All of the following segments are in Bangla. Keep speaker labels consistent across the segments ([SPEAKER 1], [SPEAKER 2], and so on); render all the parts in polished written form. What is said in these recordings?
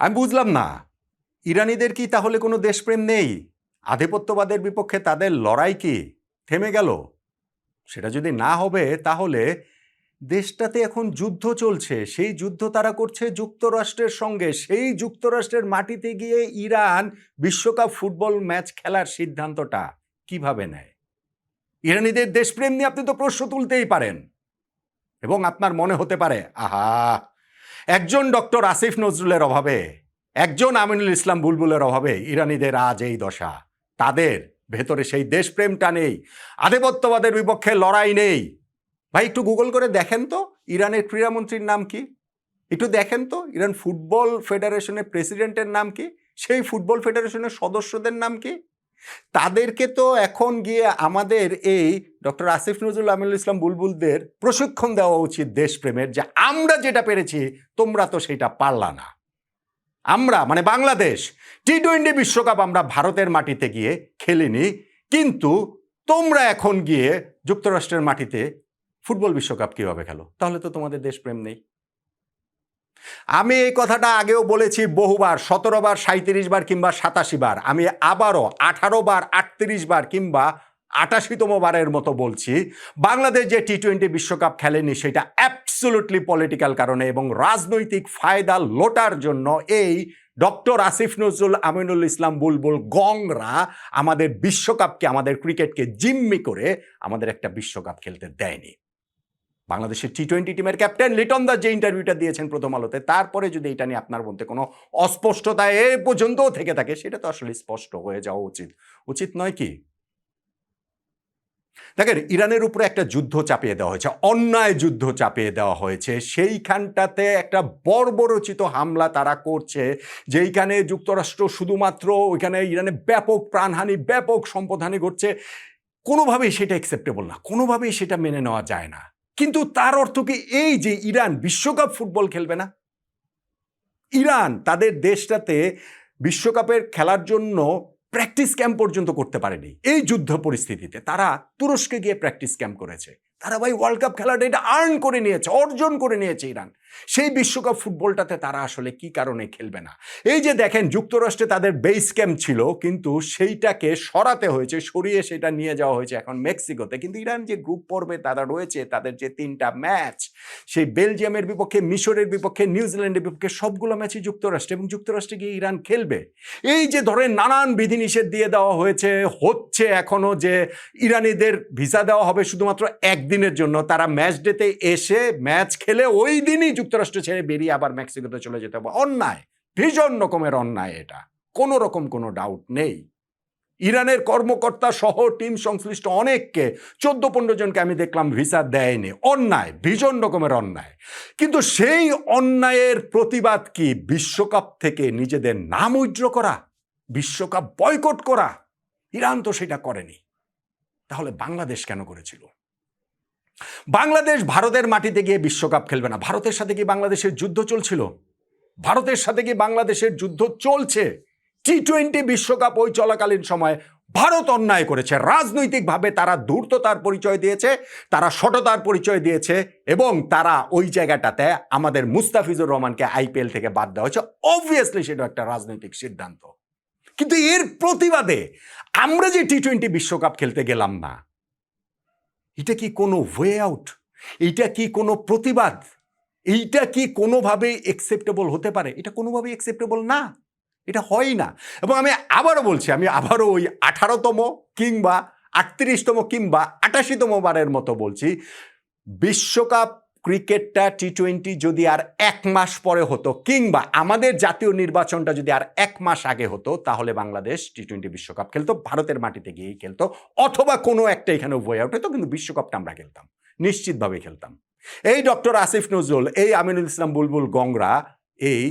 [SPEAKER 1] আমি বুঝলাম না, ইরানিদের কি তাহলে কোনো দেশপ্রেম নেই? আধিপত্যবাদের বিপক্ষে তাদের লড়াই কি থেমে গেল? সেটা যদি না হবে তাহলে দেশটাতে এখন যুদ্ধ চলছে, সেই যুদ্ধ তারা করছে যুক্তরাষ্ট্রের সঙ্গে। সেই যুক্তরাষ্ট্রের মাটিতে গিয়ে ইরান বিশ্বকাপ ফুটবল ম্যাচ খেলার সিদ্ধান্তটা কিভাবে নেয়? ইরানিদের দেশপ্রেম নিয়ে আপনি তো প্রশ্ন তুলতেই পারেন, এবং আপনার মনে হতে পারে, আহা, একজন ডক্টর আসিফ নজরুলের অভাবে, একজন আমিনুল ইসলাম বুলবুলের অভাবে ইরানিদের আজ এই দশা। তাদের ভেতরে সেই দেশপ্রেমটা নেই, আধিপত্যবাদের বিপক্ষে লড়াই নেই। ভাই, একটু গুগল করে দেখেন তো ইরানের ক্রীড়ামন্ত্রীর নাম কি, একটু দেখেন তো ইরান ফুটবল ফেডারেশনের প্রেসিডেন্টের নাম কি, সেই ফুটবল ফেডারেশনের সদস্যদের নাম কি। তাদেরকে তো এখন গিয়ে আমাদের এই ডক্টর আসিফ নজরুল, আমিনুল ইসলাম বুলবুলদের প্রশিক্ষণ দেওয়া উচিত দেশপ্রেমের, যে আমরা যেটা পেরেছি তোমরা তো সেটা পারলা না। আমরা মানে বাংলাদেশ টি-20 বিশ্বকাপ আমরা ভারতের মাটিতে গিয়ে খেলিনি, কিন্তু তোমরা এখন গিয়ে যুক্তরাষ্ট্রের মাটিতে ফুটবল বিশ্বকাপ কিভাবে খেলো? তাহলে তো তোমাদের দেশপ্রেম নেই। আমি এই কথাটা আগেও বলেছি বহুবার, 17 বার, 37 বার কিংবা 87 বার। আমি আবারও 18 বার, 38 বার কিংবা 88তম বারের মতো বলছি, বাংলাদেশ যে টি-20 বিশ্বকাপ খেলেনি সেটা অ্যাবসলিউটলি পলিটিক্যাল কারণে এবং রাজনৈতিক ফায়দা লোটার জন্য এই ডক্টর আসিফ নজরুল, আমিনুল ইসলাম বুলবুল গংরা আমাদের বিশ্বকাপকে, আমাদের ক্রিকেটকে জিম্মি করে আমাদের একটা বিশ্বকাপ খেলতে দেয়নি। বাংলাদেশের টি-20 টিমের ক্যাপ্টেন লিটন দাস যে ইন্টারভিউটা দিয়েছেন প্রথম আলোতে, তারপরে যদি এটা নিয়ে আপনার মধ্যে কোনো অস্পষ্টতা এ পর্যন্তও থেকে থাকে, সেটা তো আসলে স্পষ্ট হয়ে যাওয়া উচিত, উচিত নয় কি? দেখেন, ইরানের উপরে একটা যুদ্ধ চাপিয়ে দেওয়া হয়েছে, অন্যায় যুদ্ধ চাপিয়ে দেওয়া হয়েছে। সেইখানটাতে একটা বর্বরচিত হামলা তারা করছে, যেইখানে যুক্তরাষ্ট্র শুধুমাত্র, ওইখানে ইরানে ব্যাপক প্রাণহানি, ব্যাপক সম্পদহানি ঘটছে। কোনোভাবেই সেটা অ্যাকসেপ্টেবল না, কোনোভাবেই সেটা মেনে নেওয়া যায় না। কিন্তু তার অর্থ কি এই যে ইরান বিশ্বকাপ ফুটবল খেলবে না? ইরান তাদের দেশটাতে বিশ্বকাপের খেলার জন্য প্র্যাকটিস ক্যাম্প পর্যন্ত করতে পারেনি। এই যুদ্ধ পরিস্থিতিতে তারা তুরস্কে গিয়ে প্র্যাকটিস ক্যাম্প করেছে। তারা ভাই ওয়ার্ল্ড কাপ খেলাটা এটা আর্ন করে নিয়েছে, অর্জন করে নিয়েছে ইরান। সেই বিশ্বকাপ ফুটবলটাতে তারা আসলে কি কারণে খেলবে না? এই যে দেখেন, যুক্তরাষ্ট্রে তাদের বেস ক্যাম্প ছিল, কিন্তু সেইটাকে সরাতে হয়েছে, সরিয়ে সেটা নিয়ে যাওয়া হয়েছে এখন মেক্সিকোতে। কিন্তু ইরান যে গ্রুপ পর্বে তারা রয়েছে, তাদের যে 3টা ম্যাচ, সেই বেলজিয়ামের বিপক্ষে, মিশরের বিপক্ষে, নিউজিল্যান্ডের বিপক্ষে, সবগুলো ম্যাচই যুক্তরাষ্ট্রে, এবং যুক্তরাষ্ট্রে গিয়ে ইরান খেলবে। এই যে ধরেন নানান বিধিনিষেধ দিয়ে দেওয়া হয়েছে, হচ্ছে এখনো যে ইরানিদের ভিসা দেওয়া হবে শুধুমাত্র একদিনের জন্য, তারা ম্যাচ ডেতে এসে ম্যাচ খেলে ওই দিনই যুক্তরাষ্ট্র ছেড়ে বেরিয়ে আবার মেক্সিকোতে চলে যেতে হবে। অন্যায়, ভীষণ রকমের অন্যায় এটা, কোনো রকম কোনো ডাউট নেই। ইরানের কর্মকর্তা সহ টিম সংশ্লিষ্ট অনেককে, 14-15 জনকে আমি দেখলাম ভিসা দেয়নি। অন্যায়, ভীষণ রকমের অন্যায়। কিন্তু সেই অন্যায়ের প্রতিবাদ কি বিশ্বকাপ থেকে নিজেদের নাম উইথড্র করা, বিশ্বকাপ বয়কট করা? ইরান তো সেটা করেনি। তাহলে বাংলাদেশ কেন করেছিল? বাংলাদেশ ভারতের মাটিতে গিয়ে বিশ্বকাপ খেলবে না। ভারতের সাথে কি বাংলাদেশের যুদ্ধ চলছিল? ভারতের সাথে কি বাংলাদেশের যুদ্ধ চলছে? টি-20 বিশ্বকাপ ওই চলাকালীন সময় ভারত অন্যায় করেছে, রাজনৈতিকভাবে তারা ধূর্ততার পরিচয় দিয়েছে, তারা সততার পরিচয় দিয়েছে, এবং তারা ওই জায়গাটাতে আমাদের মুস্তাফিজুর রহমানকে আইপিএল থেকে বাদ দেওয়া হয়েছে। অবভিয়াসলি সেটা একটা রাজনৈতিক সিদ্ধান্ত। কিন্তু এর প্রতিবাদে আমরা যে টি-20 বিশ্বকাপ খেলতে গেলাম না, এটা কি কোনো ওয়ে আউট? এটা কি কোনো প্রতিবাদ? এইটা কি কোনোভাবেই অ্যাকসেপ্টেবল হতে পারে? এটা কোনোভাবেই অ্যাকসেপ্টেবল না, এটা হয় না। এবং আমি আবারও বলছি, আমি আবারও ওই 18তম কিংবা 38তম কিংবা 88তম বারের মতো বলছি, বিশ্বকাপ ক্রিকেটটা টি-20 যদি আর 1 মাস পরে হতো, কিংবা আমাদের জাতীয় নির্বাচনটা যদি আর 1 মাস আগে হতো, তাহলে বাংলাদেশ টি-20 বিশ্বকাপ খেলতো, ভারতের মাটিতে গিয়েই খেলতো, অথবা কোনো একটা এখানে ওয়ে আউট হতো, কিন্তু বিশ্বকাপটা আমরা খেলতাম, নিশ্চিতভাবে খেলতাম। এই ডক্টর আসিফ নজরুল, এই আমিনুল ইসলাম বুলবুল গংরা এই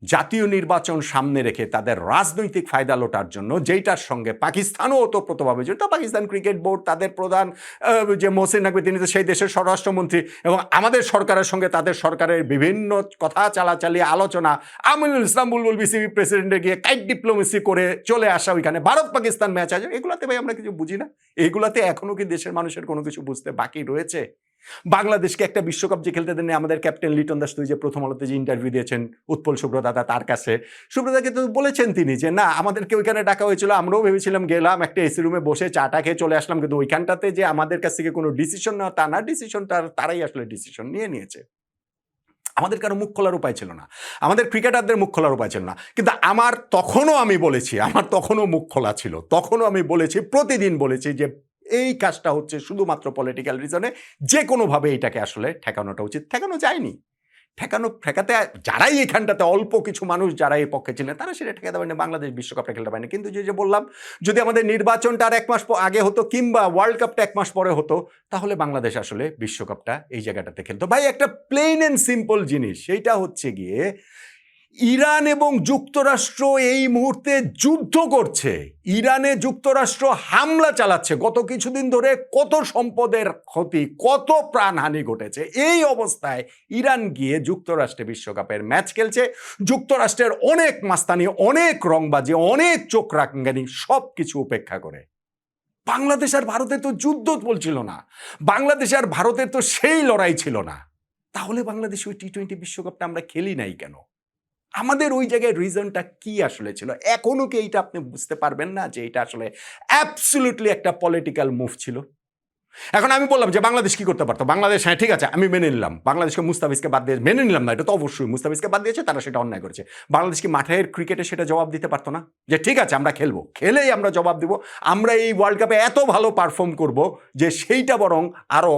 [SPEAKER 1] জাতীয় নির্বাচন সামনে রেখে তাদের রাজনৈতিক ফায়দা লোটার জন্য, যেইটার সঙ্গে পাকিস্তানও ওতপ্রোতভাবে জড়িত, পাকিস্তান ক্রিকেট বোর্ড, তাদের প্রধান যে মহসিন নাকভি, তিনি তো সেই দেশের স্বরাষ্ট্রমন্ত্রী, এবং আমাদের সরকারের সঙ্গে তাদের সরকারের বিভিন্ন কথা চালাচালি আলোচনা, আমিনুল ইসলাম বুলবুল বিসিবি প্রেসিডেন্টে গিয়ে কাইট ডিপ্লোমেসি করে চলে আসা, ওইখানে ভারত পাকিস্তান ম্যাচ আছে, এগুলাতে ভাই আমরা কিছু বুঝি না? এইগুলাতে এখনো কি দেশের মানুষের কোনো কিছু বুঝতে বাকি রয়েছে? বাংলাদেশকে একটা বিশ্বকাপ যে খেলতে দেননি আমাদের ক্যাপ্টেন লিটন দাস, তুই যে প্রথম আলোতে যে ইন্টারভিউ দিয়েছেন উৎপল সুব্রদাদা তার কাছে, সুব্রদাকে তো বলেছেন তিনি যে না আমাদেরকে ওইখানে ডাকা হয়েছিল, আমরাও ভেবেছিলাম গেলাম একটা এসি রুমে বসে চাটা খেয়ে চলে আসলাম, কিন্তু ওইখানটাতে যে আমাদের কাছ থেকে কোনো ডিসিশন নেওয়া তা না, ডিসিশনটা তারাই আসলে ডিসিশন নিয়েছে। আমাদের কারো মুখ খোলার উপায় ছিল না, আমাদের ক্রিকেটারদের মুখ খোলার উপায় ছিল না। কিন্তু আমার তখনও আমি বলেছি, আমার তখনও মুখ খোলা ছিল, তখনও আমি বলেছি, প্রতিদিন বলেছি যে এই কাজটা হচ্ছে শুধুমাত্র পলিটিক্যাল রিজনে, যে কোনোভাবে এটাকে আসলে ঠেকানোটা উচিত। ঠেকানো যায়নি, ঠেকাতে যারাই এখানটাতে অল্প কিছু মানুষ যারা এই পক্ষে ছিলেন তারা সেটা ঠেকাতে পারেনি, বাংলাদেশ বিশ্বকাপটা খেলতে পারেনি। কিন্তু যে বললাম যদি আমাদের নির্বাচনটা আর 1 মাস আগে হতো কিংবা ওয়ার্ল্ড কাপটা 1 মাস পরে হতো, তাহলে বাংলাদেশ আসলে বিশ্বকাপটা এই জায়গাটাতে খেলতো। ভাই একটা প্লেন অ্যান্ড সিম্পল জিনিস, সেইটা হচ্ছে গিয়ে ইরান এবং যুক্তরাষ্ট্র এই মুহূর্তে যুদ্ধ করছে, ইরানে যুক্তরাষ্ট্র হামলা চালাচ্ছে, গত কিছুদিন ধরে কত সম্পদের ক্ষতি, কত প্রাণহানি ঘটেছে। এই অবস্থায় ইরান গিয়ে যুক্তরাষ্ট্রে বিশ্বকাপের ম্যাচ খেলছে, যুক্তরাষ্ট্রের অনেক মাস্তানি, অনেক রংবাজি, অনেক চোখ রাঙ্গানি সব কিছু উপেক্ষা করে। বাংলাদেশ আর ভারতের তো যুদ্ধ বলছিল না, বাংলাদেশ আর ভারতের তো সেই লড়াই ছিল না, তাহলে বাংলাদেশ ওই টি-20 বিশ্বকাপটা আমরা খেলি নাই কেন? আমাদের ওই জায়গায় রিজনটা কি আসলে ছিল? এখনো কি এইটা আপনি বুঝতে পারবেন না যে এটা আসলে অ্যাবসলিউটলি একটা পলিটিক্যাল মুভ ছিল? এখন আমি বললাম যে বাংলাদেশ কি করতে পারতো, বাংলাদেশ হ্যাঁ ঠিক আছে আমি মেনে নিলাম, বাংলাদেশকে মুস্তাফিজকে বাদ দিয়ে মেনে নিলাম না, এটা তো অবশ্যই মুস্তাফিজকে বাদ দিয়েছে, তারা সেটা অন্যায় করেছে। বাংলাদেশ কি মাঠের ক্রিকেটে সেটা জবাব দিতে পারতো না যে ঠিক আছে আমরা খেলবো, খেলেই আমরা জবাব দিব, আমরা এই ওয়ার্ল্ড কাপে এত ভালো পারফর্ম করব যে সেইটা বরং আরো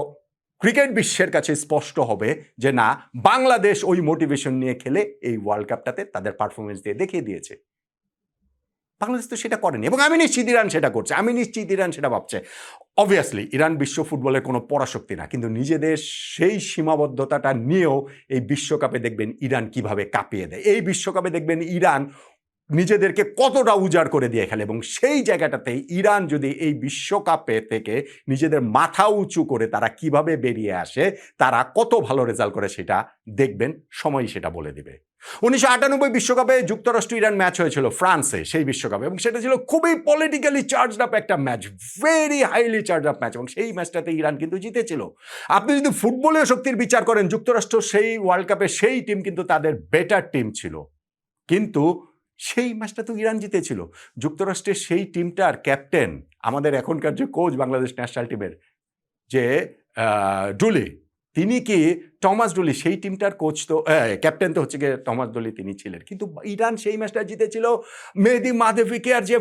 [SPEAKER 1] ক্রিকেট বিশ্বের কাছে স্পষ্ট হবে যে না বাংলাদেশ ওই মোটিভেশন নিয়ে খেলে এই ওয়ার্ল্ড কাপটাতে তাদের পারফরমেন্স দিয়ে দেখিয়ে দিয়েছে। বাংলাদেশ তো সেটা করেনি, এবং আমি নিশ্চিত ইরান সেটা করছে, আমি নিশ্চিত ইরান সেটা ভাবছে। অবভিয়াসলি ইরান বিশ্ব ফুটবলের কোনো পরাশক্তি না, কিন্তু নিজেদের সেই সীমাবদ্ধতাটা নিয়েও এই বিশ্বকাপে দেখবেন ইরান কিভাবে কাঁপিয়ে দেয়, এই বিশ্বকাপে দেখবেন ইরান নিজেদেরকে কতটা উজাড় করে দিয়ে খেলে, এবং সেই জায়গাটাতে ইরান যদি এই বিশ্বকাপে থেকে নিজেদের মাথা উঁচু করে তারা কিভাবে বেরিয়ে আসে, তারা কত ভালো রেজাল্ট করে সেটা দেখবেন, সময় সেটা বলে দেবে। 1998 বিশ্বকাপে যুক্তরাষ্ট্র ইরান ম্যাচ হয়েছিল ফ্রান্সে, সেই বিশ্বকাপে, এবং সেটা ছিল খুবই পলিটিক্যালি চার্জড আপ একটা match, very highly charge up match, এবং সেই ম্যাচটাতে ইরান কিন্তু জিতেছিল। আপনি যদি ফুটবলীয় শক্তির বিচার করেন, যুক্তরাষ্ট্র সেই ওয়ার্ল্ড কাপে সেই টিম কিন্তু তাদের বেটার টিম ছিল, কিন্তু সেই ম্যাচটা তো ইরান জিতেছিল। যুক্তরাষ্ট্রের সেই টিমটার ক্যাপ্টেন আমাদের এখনকার যে কোচ বাংলাদেশ ন্যাশনাল টিমের যে ডুলি, তিনি কি টমাস ডুলি সেই টিমটার কোচ তো ক্যাপ্টেন তো হচ্ছে গিয়ে টমাস ডুলি, তিনি ছিলেন। কিন্তু ইরান সেই ম্যাচটা জিতেছিল, মেহেদি মাহদেভিকে আর যে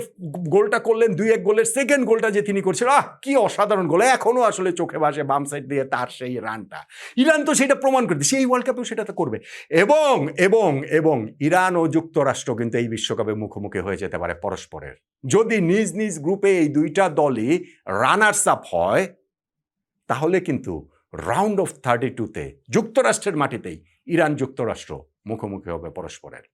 [SPEAKER 1] গোলটা করলেন 2-1 গোলের সেকেন্ড গোলটা যে তিনি করছিল, কি অসাধারণ গোল, এখনো আসলে চোখে ভাসে বাম সাইড দিয়ে তার সেই রানটা। ইরান তো সেটা প্রমাণ করে দিচ্ছে, এই ওয়ার্ল্ড কাপেও সেটা তো করবে। এবং এবং এবং ইরান ও যুক্তরাষ্ট্র কিন্তু এই বিশ্বকাপে মুখোমুখি হয়ে যেতে পারে পরস্পরের, যদি নিজ নিজ গ্রুপে এই দুইটা দলই রানার্স আপ হয়, তাহলে কিন্তু রাউন্ড অফ 32-তে যুক্তরাষ্ট্রের মাটিতেই ইরান যুক্তরাষ্ট্র মুখোমুখি হবে পরস্পরের।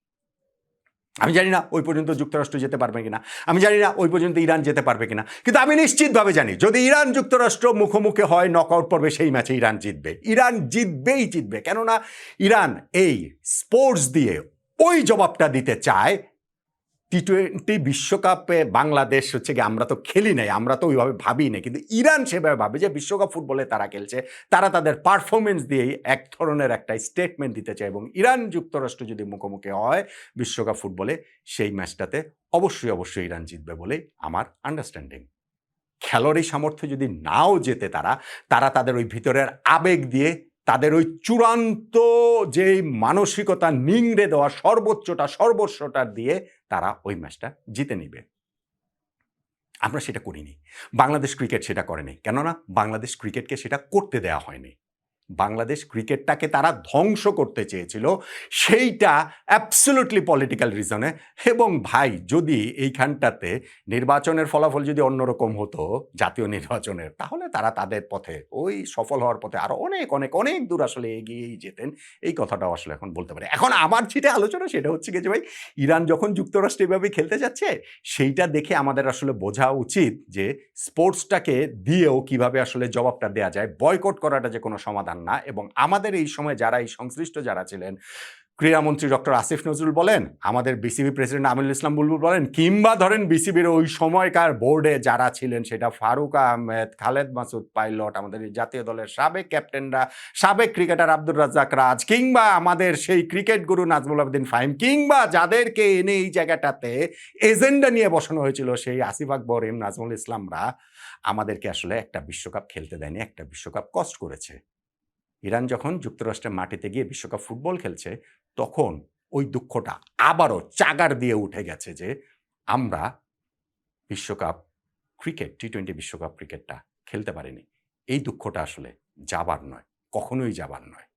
[SPEAKER 1] আমি জানি না ওই পর্যন্ত যুক্তরাষ্ট্র যেতে পারবে কিনা, আমি জানি না ওই পর্যন্ত ইরান যেতে পারবে কিনা, কিন্তু আমি নিশ্চিতভাবে জানি যদি ইরান যুক্তরাষ্ট্র মুখোমুখি হয় নকআউট পর্বে, সেই ম্যাচে ইরান জিতবে, ইরান জিতবেই জিতবে। কেননা ইরান এই স্পোর্টস দিয়ে ওই জবাবটা দিতে চায়, টি-20 বিশ্বকাপে বাংলাদেশ হচ্ছে কি আমরা তো খেলি নাই, আমরা তো ওইভাবে ভাবি নাই, কিন্তু ইরান সেভাবে ভাবে যে বিশ্বকাপ ফুটবলে তারা খেলছে, তারা তাদের পারফরমেন্স দিয়েই এক ধরনের একটা স্টেটমেন্ট দিতে চায়, এবং ইরান যুক্তরাষ্ট্র যদি মুখোমুখি হয় বিশ্বকাপ ফুটবলে, সেই ম্যাচটাতে অবশ্যই ইরান জিতবে বলেই আমার আন্ডারস্ট্যান্ডিং। খেলোয়াড়ি সামর্থ্য যদি নাও জেতে তারা তাদের ওই ভিতরের আবেগ দিয়ে, তাদের ওই চূড়ান্ত যেই মানসিকতা নিংড়ে দেওয়া সর্বস্বটা দিয়ে তারা ওই ম্যাচটা জিতে নিবে। আমরা সেটা করিনি, বাংলাদেশ ক্রিকেট সেটা করেনি, কেননা বাংলাদেশ ক্রিকেটকে সেটা করতে দেওয়া হয়নি। বাংলাদেশ ক্রিকেটটাকে তারা ধ্বংস করতে চেয়েছিল, সেইটা অ্যাবসলিউটলি পলিটিক্যাল রিজনে। এবং ভাই যদি এইখানটাতে নির্বাচনের ফলাফল যদি অন্যরকম হতো, জাতীয় নির্বাচনের, তাহলে তারা তাদের পথে ওই সফল হওয়ার পথে আরো অনেক অনেক অনেক দূর আসলে এগিয়েই যেতেন, এই কথাটাও আসলে এখন বলতে পারি। এখন আমার যেটা আলোচনা সেটা হচ্ছে কি যে ভাই ইরান যখন যুক্তরাষ্ট্র এভাবে খেলতে যাচ্ছে, সেইটা দেখে আমাদের আসলে বোঝা উচিত যে স্পোর্টসটাকে দিয়েও কিভাবে আসলে জবাবটা দেওয়া যায়, বয়কট করাটা যে কোনো সমাধান না। এবং আমাদের এই সময় যারা এই সংশ্লিষ্ট যারা ছিলেন, ক্রীড়ামন্ত্রী ডক্টর আসিফ নজরুল বলেন, আমাদের বিসিবি প্রেসিডেন্ট আমিনুল ইসলাম বুলবুল বলেন, কিংবা ধরেন বিসিবির ওই সময়কার বোর্ডে যারা ছিলেন, সেটা ফারুক আহমেদ, খালেদ মাসুদ পাইলট, আমাদের এই জাতীয় দলের সাবেক ক্যাপ্টেনরা, সাবেক ক্রিকেটার আব্দুর রাজ্জাক রাজ, কিংবা আমাদের সেই ক্রিকেট গুরু নাজমুল আবেদিন ফাহিম, কিংবা যাদেরকে এনে এই জায়গাটাতে এজেন্ডা নিয়ে বসানো হয়েছিল সেই আসিফ আকবর, এম নাজমুল ইসলামরা আমাদেরকে আসলে একটা বিশ্বকাপ খেলতে দেয়নি, একটা বিশ্বকাপ কষ্ট করেছে। ইরান যখন যুক্তরাষ্ট্রের মাটিতে গিয়ে বিশ্বকাপ ফুটবল খেলছে, তখন ওই দুঃখটা আবারও চাগার দিয়ে উঠে গেছে যে আমরা বিশ্বকাপ ক্রিকেট, টি-20 বিশ্বকাপ ক্রিকেটটা খেলতে পারিনি। এই দুঃখটা আসলে যাবার নয়, কখনোই যাবার নয়।